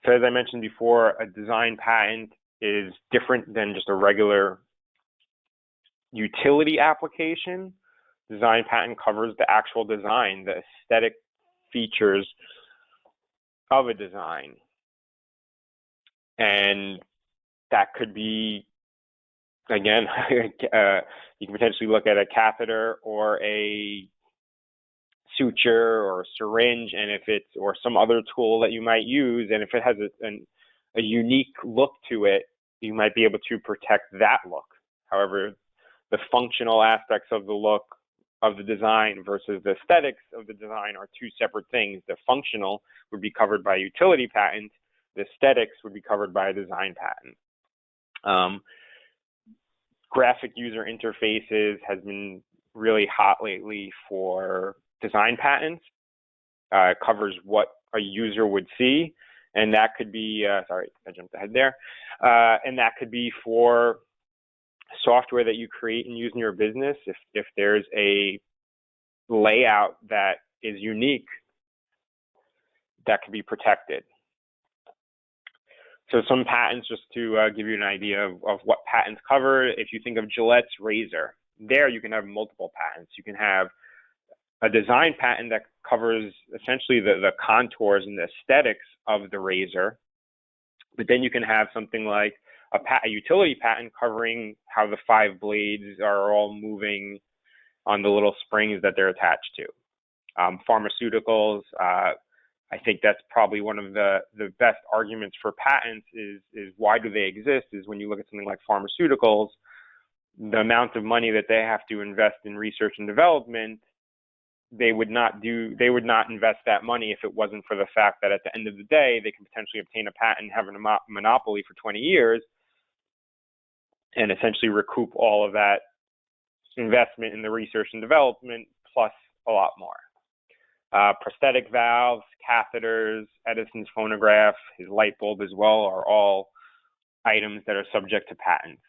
So as I mentioned before, a design patent is different than just a regular utility application. Design patent covers the actual design, the aesthetic features of a design. And that could be, again, you can potentially look at a catheter or a suture or a syringe, and if it's, or some other tool that you might use, and if it has a unique look to it, you might be able to protect that look. However, the functional aspects of the look of the design versus the aesthetics of the design are two separate things. The functional would be covered by a utility patent. The aesthetics would be covered by a design patent. Graphic user interfaces has been really hot lately for design patents. It covers what a user would see, and that could be, sorry, I jumped ahead there, and that could be for software that you create and use in your business. If there's a layout that is unique, that could be protected. So some patents, just to give you an idea of what patents cover. If you think of Gillette's razor, there you can have multiple patents. You can have a design patent that covers essentially the contours and the aesthetics of the razor, but then you can have something like a utility patent covering how the 5 blades are all moving on the little springs that they're attached to. Pharmaceuticals, I think that's probably one of the best arguments for patents is why do they exist, is when you look at something like pharmaceuticals, the amount of money that they have to invest in research and development, they would not invest that money if it wasn't for the fact that at the end of the day, they can potentially obtain a patent, have a monopoly for 20 years, and essentially recoup all of that investment in the research and development, plus a lot more. Prosthetic valves, catheters, Edison's phonograph, his light bulb as well, are all items that are subject to patents.